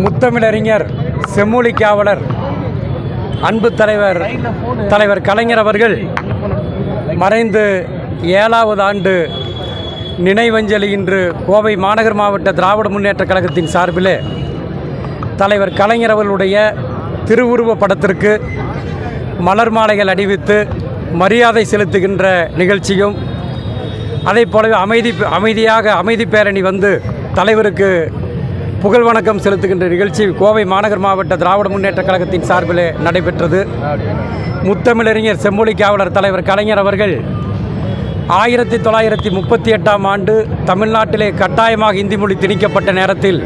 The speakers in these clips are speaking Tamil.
முத்தமிழறிஞர் செம்மொழி காவலர் அன்பு தலைவர் கலைஞர் அவர்கள் மறைந்து 7வது ஆண்டு நினைவஞ்சலி இன்று கோவை மாநகர் மாவட்ட திராவிட முன்னேற்றக் கழகத்தின் சார்பில் தலைவர் கலைஞர் அவர்களுடைய திருவுருவப் படத்திற்கு மலர் மாலைகள் அணிவித்து மரியாதை செலுத்துகின்ற நிகழ்ச்சியும், அதைப் போலவே அமைதி பேரணி வந்து தலைவருக்கு புகழ் வணக்கம் செலுத்துகின்ற நிகழ்ச்சி கோவை மாநகர் மாவட்ட திராவிட முன்னேற்றக் கழகத்தின் சார்பில் நடைபெற்றது. முத்தமிழறிஞர் செம்மொழி காவலர் தலைவர் கலைஞர் அவர்கள் 1938ஆம் ஆண்டு தமிழ்நாட்டிலே கட்டாயமாக இந்தி மொழி திணிக்கப்பட்ட நேரத்தில்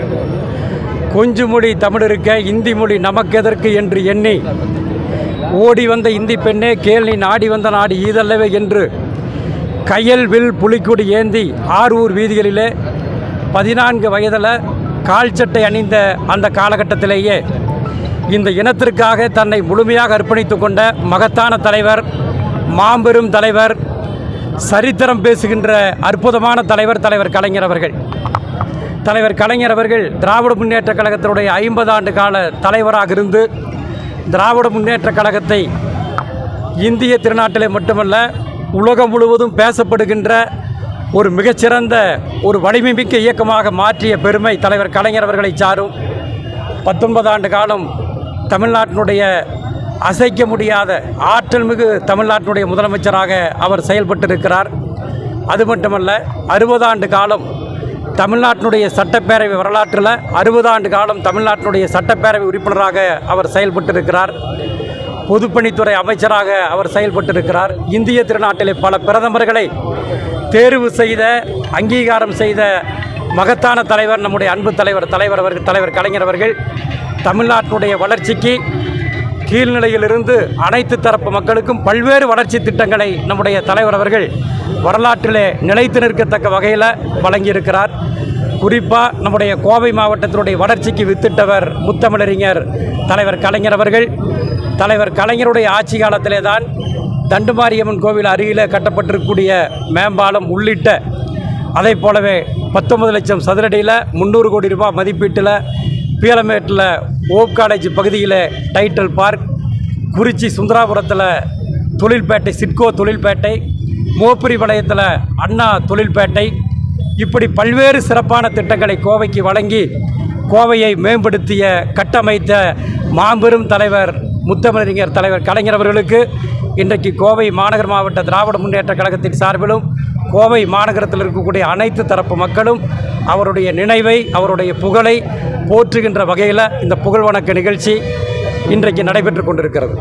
கொஞ்சு மொழி தமிழிருக்க இந்தி மொழி நமக்கெதற்கு என்று எண்ணி ஓடி வந்த இந்தி பெண்ணே கேள் நீ நாடி வந்த நாடு ஈதல்லவே என்று கையல் வில் புலிக்குடி ஏந்தி ஆரூர் வீதிகளிலே 14 வயதில் கால் சட்டை அணிந்த அந்த காலகட்டத்திலேயே இந்த இனத்திற்காக தன்னை முழுமையாக அர்ப்பணித்து கொண்ட மகத்தான தலைவர், மாபெரும் தலைவர், சரித்திரம் பேசுகின்ற அற்புதமான தலைவர் கலைஞர் அவர்கள். தலைவர் கலைஞர் அவர்கள் திராவிட முன்னேற்றக் கழகத்தினுடைய 50 ஆண்டு கால தலைவராக இருந்து திராவிட முன்னேற்றக் கழகத்தை இந்திய திருநாட்டிலே மட்டுமல்ல உலகம் முழுவதும் பேசப்படுகின்ற ஒரு மிகச்சிறந்த ஒரு வலிமைமிக்க இயக்கமாக மாற்றிய பெருமை தலைவர் கலைஞர் அவர்களை சாரும். 19 ஆண்டு காலம் தமிழ்நாட்டினுடைய அசைக்க முடியாத ஆற்றல் மிகு தமிழ்நாட்டினுடைய முதலமைச்சராக அவர் செயல்பட்டிருக்கிறார். அது மட்டுமல்ல, 60 ஆண்டு காலம் தமிழ்நாட்டினுடைய சட்டப்பேரவை வரலாற்றில் 60 ஆண்டு காலம் தமிழ்நாட்டினுடைய சட்டப்பேரவை உறுப்பினராக அவர் செயல்பட்டிருக்கிறார். பொதுப்பணித்துறை அமைச்சராக அவர் செயல்பட்டிருக்கிறார். இந்திய திருநாட்டிலே பல பிரதமர்களை தேர்வு செய்த, அங்கீகாரம் செய்த மகத்தான தலைவர் நம்முடைய அன்பு தலைவர் கலைஞர் அவர்கள். தமிழ்நாட்டினுடைய வளர்ச்சிக்கு கீழ்நிலையிலிருந்து அனைத்து தரப்பு மக்களுக்கும் பல்வேறு வளர்ச்சி திட்டங்களை நம்முடைய தலைவர் அவர்கள் வரலாற்றிலே நிலைத்து நிற்கத்தக்க வகையில் வழங்கியிருக்கிறார். குறிப்பாக நம்முடைய கோவை மாவட்டத்தினுடைய வளர்ச்சிக்கு வித்திட்டவர் முத்தமிழறிஞர் தலைவர் கலைஞர் அவர்கள். தலைவர் கலைஞருடைய ஆட்சி காலத்திலே தான் தண்டுமாரியம்மன் கோவில் அருகில் கட்டப்பட்டிருக்கக்கூடிய மேம்பாலம் உள்ளிட்ட அதை போலவே 19 லட்சம் சதுரடியில் 300 கோடி ரூபாய் மதிப்பீட்டில் பீலமேட்டில் ஓப் காலேஜ் பகுதியில் டைட்டில் பார்க், குறிச்சி சுந்தராபுரத்தில் தொழில்பேட்டை சிட்கோ தொழில்பேட்டை, மோப்பிரி வளையத்தில் அண்ணா தொழில்பேட்டை, இப்படி பல்வேறு சிறப்பான திட்டங்களை கோவைக்கு வழங்கி கோவையை மேம்படுத்திய கட்டமைத்த மாபெரும் தலைவர் முத்தமிழறிஞர் தலைவர் கலைஞர் அவர்களுக்கு இன்றைக்கு கோவை மாநகர் மாவட்ட திராவிட முன்னேற்றக் கழகத்தின் சார்பிலும் கோவை மாநகரத்தில் இருக்கக்கூடிய அனைத்து தரப்பு மக்களும் அவருடைய நினைவை, அவருடைய புகழை போற்றுகின்ற வகையில் இந்த புகழ் வணக்க நிகழ்ச்சி இன்றைக்கு நடைபெற்று கொண்டிருக்கிறது.